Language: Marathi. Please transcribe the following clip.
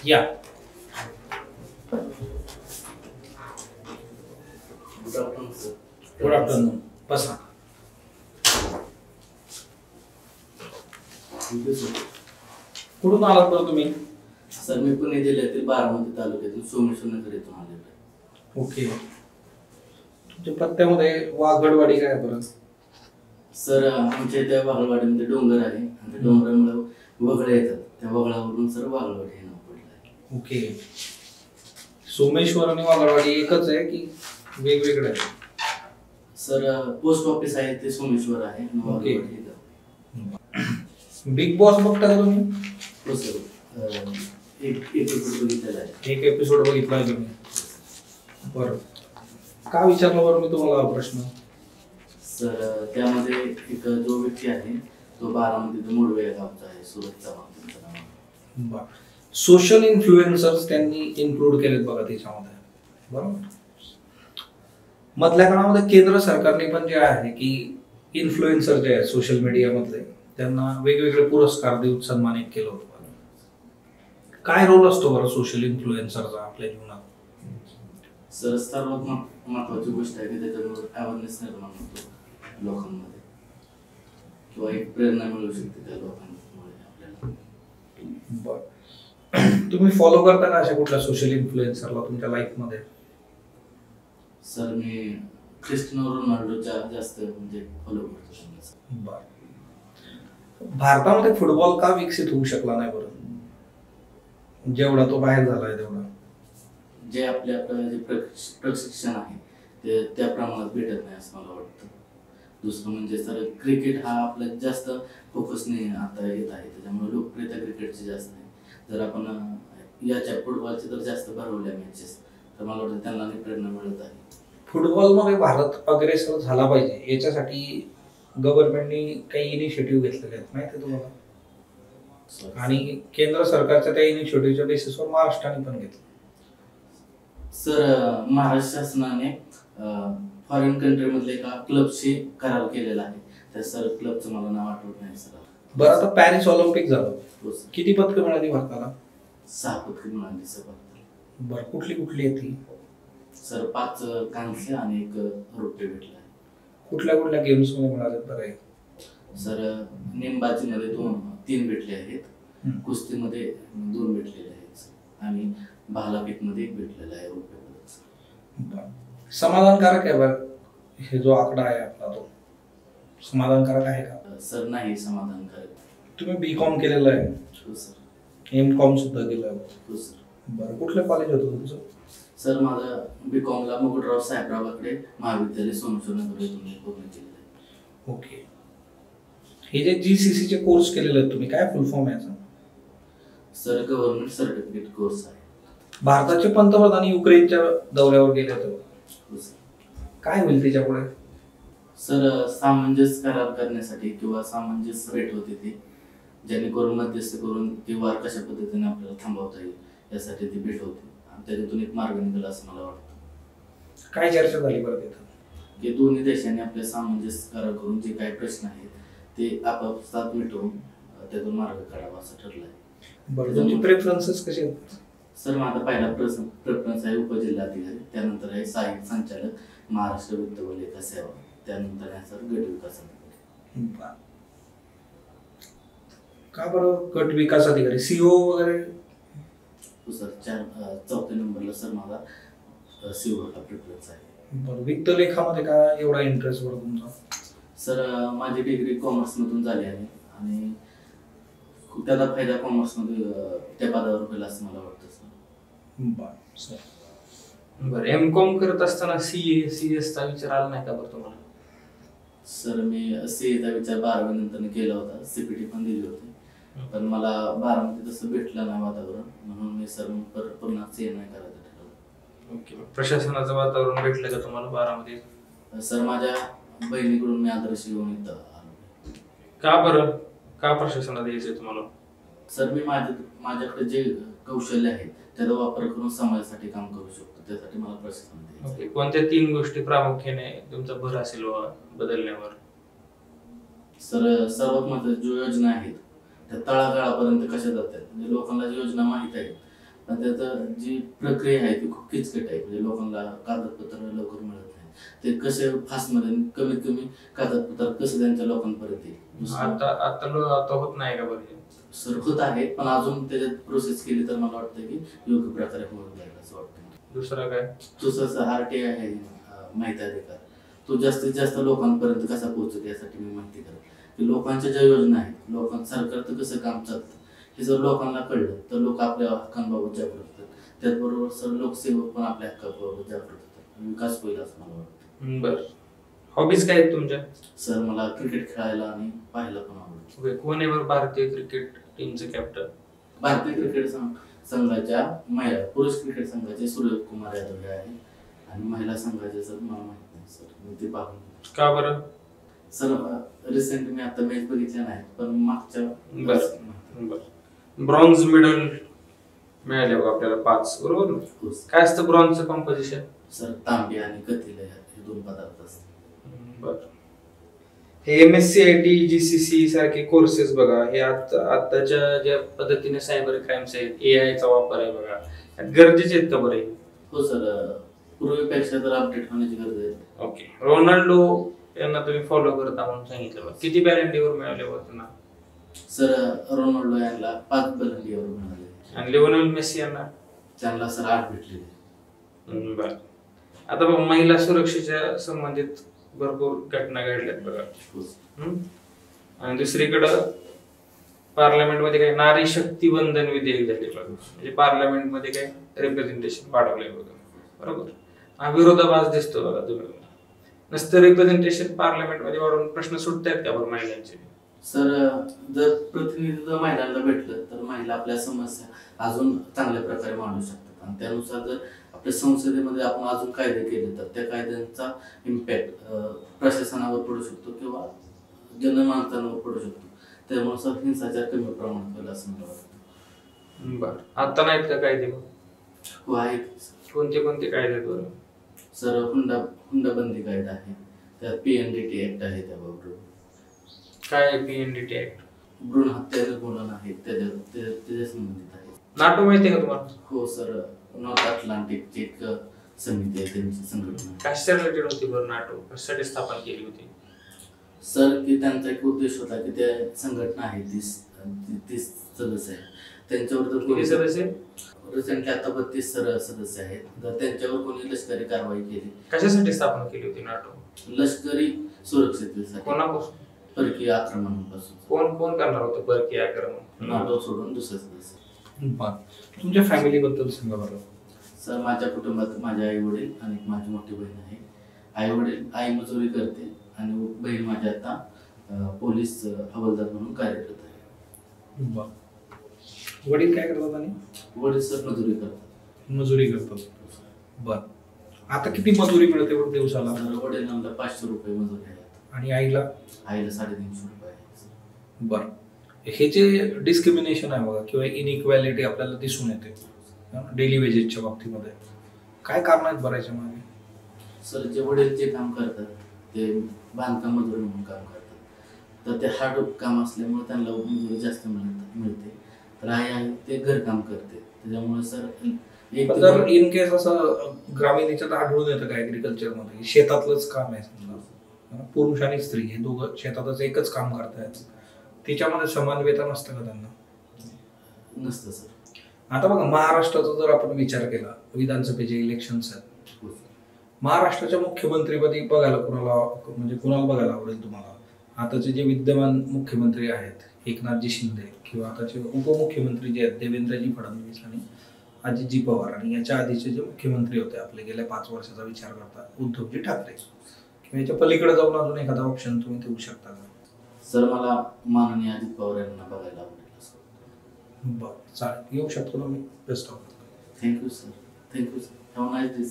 या गुड आफ्टरनून बसा. कुठून आलात बरं तुम्ही? सर मी पुणे जिल्ह्यातील बारामती तालुक्यातील सोमेश्वर नगर येथून आलेलो आहे. ओके. तुमच्या पत्त्यामध्ये वाघडवाडी काय आहे बरं? सर आमच्या इथे वाघळवाडीमध्ये डोंगर आहे आणि त्या डोंगरामुळे वगळे येतात, त्या वगळावरून सर वाघळवाडी हे नाव पडलं आहे. ओके. सोमेश्वर आणि वाघडवाडी एकच आहे की वेगवेगळे आहे? सर पोस्ट ऑफिस आहे ते सोमेश्वर आहे. ओके. बिग बॉस बघता का तुम्ही? हो सर, एक एपिसोड बघितलेला आहे. एक एपिसोड बघितला आहे तुम्ही? बरं. का विचारलं बरं मी तुम्हाला प्रश्न? सर त्यामध्ये एक जो व्यक्ती आहे तो बारामतीचा मूळवे या गावचा आहे, सुरत चव्हाण. सोशल इन्फ्लुएन्सर्स त्यांनी इन्क्लूड केलेत बघा त्याच्यामध्ये, बरोबर? मधल्या काळामध्ये केंद्र सरकारने पण जे आहे की इन्फ्लुएन्सर जे आहेत सोशल मीडिया मधले त्यांना वेगवेगळे पुरस्कार देऊन सन्मानित केलं होतं. काय रोल असतो बरं सोशल इन्फ्लुएन्सरचा आपल्या जीवनात? सर सर्वात महत्वाची गोष्ट आहे की त्याच्यावर अवेअरनेस निर्माण होतो लोकांमध्ये, किंवा एक प्रेरणा मिळू शकते त्या लोकांमुळे आपल्याला. तुम्ही फॉलो करता का अशा कुठल्या सोशल इन्फ्लुएन्सरला तुमच्या लाईफ मध्ये? सर मी क्रिस्टियानो रोनाल्डोच्या जास्त म्हणजे फॉलो करतो. भारतामध्ये फुटबॉल का विकसित होऊ शकला नाही बरं, जेवढा तो बाहेर झालाय तेवढा? जे आपल्या जे प्रशिक्षण आहे ते त्या प्रमाणात भेटत नाही असं मला वाटतं. दुसरं म्हणजे सर क्रिकेट हा आपल्या जास्त फोकसने आता येत आहे, त्याच्यामुळे लोकप्रियता क्रिकेटची जास्त आहे. जर आपण याच्या फुटबॉलचे तर जास्त भरवल्या मॅचेस तर मला वाटतं त्यांना प्रेरणा मिळत आहे. फुटबॉलमध्ये भारत अग्रेसर झाला पाहिजे याच्यासाठी गव्हर्नमेंटनी काही इनिशिएटिव्ह घेतलेले आहेत माहिती आहे तुम्हाला? आणि केंद्र सरकारच्या त्या इनिशिएटिव्हच्या बेसिसवर महाराष्ट्राने पण घेतलं. सर महाराष्ट्र शासनाने फॉरेन कंट्री मधले एका क्लबशी करार केलेला आहे. त्या सर क्लबचं मला नाव आठवत नाही सर. बरं, आता पॅरिस ऑलिम्पिक झालं, किती पदकं मिळाली भारताला? 6 पदकं मिळाली सर. बरं, कुठली कुठली आहे ती? सर 5 कांस्य आणि 1 रौप्य भेटला. कुठल्या कुठल्या गेम्स मध्ये मिळाले बरं? सर नेमबाजीमध्ये 3 भेटले आहेत, कुस्तीमध्ये 2 भेटलेले आहेत आणि भालाफेकमध्ये 1 भेटलेला आहे रौप्य पदक. समाधानकारक आहे बरं हे जो आकडा आहे आपला, तो समाधानकारक आहे का? सर नाही समाधानकारक. तुम्ही बी.कॉम केलेलं आहे? हो सर. एम.कॉम सुद्धा केलं? हो सर. बरं, कुठलं कॉलेज होतं तुमचं? सर माझं बी.कॉमला मुकुटराव साहेबरावाकडे महाविद्यालय सोमेश्वर नगर येथून पूर्ण केलेलं आहे. ओके. हे जे GCC चे कोर्स केलेले आहेत तुम्ही, काय फुल फॉर्म आहे याचा? सर गव्हर्नमेंट सर्टिफिकेट कोर्स आहे. भारताचे पंतप्रधान युक्रेनच्या दौऱ्यावर गेले होते, हो सर. काय होईल त्याच्यापुढे? सर सामंजस्य करार करण्यासाठी किंवा सामंजस्य भेट होती ती, जेणेकरून मध्यस्थ करून ती वार कशा पद्धतीने आपल्याला थांबवता येईल यासाठी ती भेट होती आणि त्याच्यातून एक मार्ग निघाला असं मला वाटतं. काय चर्चा झाली बरं तिथं? की दोन्ही देशांनी आपल्या सामंजस्य करार करून जे काही प्रश्न आहेत ते आपापसात मिटवून त्यातून मार्ग काढावा असं ठरलं आहे. बरं, तुमचे प्रेफरन्सेस कसे आहेत? सर माझा पहिला प्रेफरन्स आहे उपजिल्हाधिकारी, त्यानंतर आहे सहाय्यक संचालक महाराष्ट्र वित्त व लेखा सेवा, त्यानंतर आहे सर गट विकास अधिकारी. का बरं गट विकास अधिकारी, CO वगैरे? हो सर. 4थ्या नंबरला सर माझा CO हा प्रेफरन्स आहे. बरं, वित्त लेखामध्ये का एवढा इंटरेस्ट बरं तुमचा? सर माझी डिग्री कॉमर्समधून झाली आहे आणि त्याचा फायदा कॉमर्समध्ये त्या पदावर होईल असं मला वाटतं सर. बरं, M.Com करत असताना CS चा विचार आला नाही का बरं तुम्हाला? सर मी CA चा विचार 12वी नंतर केला होता, CPT पण दिली होती, पण मला 12मध्ये तसं भेटलं नाही वातावरण, म्हणून मी सर पुन्हा CA नाही करायचं ठरवलं. ओके. प्रशासनाचं वातावरण भेटलं का तुम्हाला 12मध्ये? सर माझ्या बहिणीकडून मी आदर्श घेऊन इथं आलो. का बरं, का प्रशासनात यायचंय तुम्हाला? सर मी माझ्याकडे जे कौशल्य आहे त्याचा वापर करून समाजासाठी काम करू शकतो, त्यासाठी मला प्रशिक्षण द्यायचं. ओके. कोणत्या 3 गोष्टी प्रामुख्याने तुमचा भर असेल बदलण्यावर? सर सर्वात महत्त्वाच्या जो योजना आहेत त्या तळागाळापर्यंत कशा जातात, म्हणजे लोकांना जी योजना माहीत आहे पण त्याचं जी प्रक्रिया आहे ती खूप किचकट आहे. म्हणजे लोकांना कागदपत्र लवकर मिळत नाही, ते कसे फास्टमध्ये कमीत कमी कागदपत्र कसं त्यांच्या लोकांपर्यंत येईल. आता होत नाही का बरं? सर होत आहे, पण अजून त्याच्यात प्रोसेस केली तर मला वाटतं की योग्य प्रकारे होऊन जाईल असं वाटतं. दुसरं काय? दुसरं RTI आहे, माहिती अधिकार, तो जास्तीत जास्त लोकांपर्यंत कसा पोहोचतो यासाठी मी माहिती करेन की लोकांच्या ज्या योजना आहेत, सरकारचं कसं काम चालतं हे जर लोकांना कळलं तर लोक आपल्या हक्कांबाबत जागृत होतात. त्याचबरोबर सर लोकसेवक पण आपल्या हक्कांबाबत जागृत होतात, विकास होईल असं मला वाटतं. बरं. हॉबीज काय आहेत तुमच्या? सर मला क्रिकेट खेळायला आणि पाहायला पण आवडतं. कोण आहे बरं भारतीय क्रिकेट टीमचे कॅप्टन? भारतीय क्रिकेट संघाच्या महिला पुरुष क्रिकेट संघाचे सूर्यकुमार यादव हे आहे आणि महिला संघाचे सर मला माहित नाही सर, मी ते पाहून. का बरं? सर रिसेंट मी आता मॅच बघितल्या नाही, पण मागच्या ब्रॉन्झ मेडल मिळाले बघा आपल्याला 5, बरोबर? काय असतं ब्रॉन्झचं कॉम्पोजिशन? सर तांबे आणि कथील हे 2 पदार्थ असतात. बरं. हे MSCIT GCC सारखे कोर्सेस बघा, हे आताच्या ज्या पद्धतीने सायबर क्राईम्स आहेत, AI चा वापर आहे बघा, गरजेचे आहेत का बरे? हो सर, पूर्वीपेक्षा तर अपडेट होण्याची गरज आहे. ओके. रोनाल्डो यांना तुम्ही फॉलो करता म्हणून सांगितलं बघा, किती बॅलंड डीवर मिळाले बघा त्यांना? सर रोनाल्डो यांना 5 बॅलंड डीवर मिळाले आणि लिओनेल मेसी यांना? त्यांना सर 8 भेटले. बरं. आता बघा महिला सुरक्षेच्या संबंधित भरपूर घटना घडल्यात बघा. आणि दुसरीकडं पार्लमेंटमध्ये काय नारी शक्ती वंदन विधेयक झाले बघा, म्हणजे पार्लमेंटमध्ये काय रिप्रेझेंटेशन वाढवलंय बघा, बरोबर? हा विरोधाभास दिसतो बघा. तुम्ही नसतं रिप्रेझेंटेशन पार्लमेंटमध्ये वाढवून प्रश्न सुटतायत का बरं महिलांचे? सर जर प्रतिनिधित्व महिलांना भेटलं तर महिला आपल्या समस्या अजून चांगल्या प्रकारे मांडू शकतात आणि त्यानुसार जर आपल्या संसदेमध्ये आपण अजून कायदे केले तर त्या कायद्यांचा इम्पॅक्ट प्रशासनावर पडू शकतो किंवा जनमानसांवर पडू शकतो. त्यामुळे सर हिंसाचार कमी प्रमाणात होईल असं मला वाटतं. बरं. आता नाहीत का कायदे? हो आहेत. कोणते कोणते कायदे आहेत बरं? सर हुंडाबंदी कायदा आहे, त्यात PNDT ऍक्ट आहे, त्याबरोबर काय PNDT ऍक्ट? भ्रूण हत्या निर्मूलन आहे त्याच्या संबंधित आहे. नाटो माहिती आहे का तुम्हाला? हो सर, नॉर्थ अटलांटिकची एक समिती आहे, त्यांची संघटना. कशा रिलेटेड होती बरं नाटो? कशासाठी स्थापन केली होती? सर की त्यांचा एक उद्देश होता की त्या संघटना आहे 30 सदस्य आहे, त्यांच्यावर जर किती सदस्य? रिसेंटली आता 32 सदस्य आहेत. जर त्यांच्यावर कोणी लष्करी कारवाई केली. कशासाठी स्थापन केली होती नाटो? लष्करी सुरक्षिततेसाठी. कोणापासून? परकीय आक्रमणापासून. कोण करणार होतं परकीय आक्रमण? नाटो सोडून दुसरे सदस्य. तुमच्या फॅमिली बद्दल सांगा बरं. सर माझ्या कुटुंबात माझे आई वडील आणि माझी मोठी बहीण आहे. आई मजुरी करते आणि बहीण माझी आता पोलीस हवालदार म्हणून कार्यरत आहे. वडील काय करतात? आणि वडील सर मजुरी करतात. मजुरी करतात. बर. आता किती मजुरी मिळते बरं दिवसाला? वडिलांना 500 रुपये मजुरी आहे आणि आईला 350 रुपये आहे. बर. हे जे डिस्क्रिमिनेशन आहे बघा किंवा इनइक्वॅलिटी आपल्याला दिसून येते डेली वेजेसच्या बाबतीमध्ये, काय कारण आहेत बऱ्याच्या मागे? सर जे वडील जे काम करतात ते बांधकाम मजुरी म्हणून काम करतात, तर ते हार्ड काम असल्यामुळे त्यांना मजुरी जास्त मिळते. तर आई आहे ते घरकाम करते, त्याच्यामुळे सर जर इन केस असं ग्रामीण याच्यात आढळून येतं का ऍग्रिकल्चरमध्ये शेतातलंच काम आहे, समजा पुरुष आणि स्त्री हे दोघं शेतातच एकच काम करतायत, त्याच्यामध्ये समान वेतन असतं का त्यांना? नसतं सर. आता बघा महाराष्ट्राचा जर आपण विचार केला, विधानसभेचे इलेक्शन्स आहेत, महाराष्ट्राच्या मुख्यमंत्रीपदी बघायला कुणाला बघायला आवडेल तुम्हाला? आताचे जे विद्यमान मुख्यमंत्री आहेत एकनाथजी शिंदे किंवा आताचे उपमुख्यमंत्री जे आहेत देवेंद्रजी फडणवीस आणि अजितजी पवार, आणि याच्या आधीचे जे मुख्यमंत्री होते आपले गेल्या 5 वर्षाचा विचार करता उद्धवजी ठाकरे, किंवा याच्या पलीकडे जाऊन अजून एखादा ऑप्शन तुम्ही देऊ शकता का? सर मला माननीय अजित पवार यांना बघायला आवडेल. बरं, चालेल, येऊ शकतो ना मी. Best of. Thank you sir. Have nice day.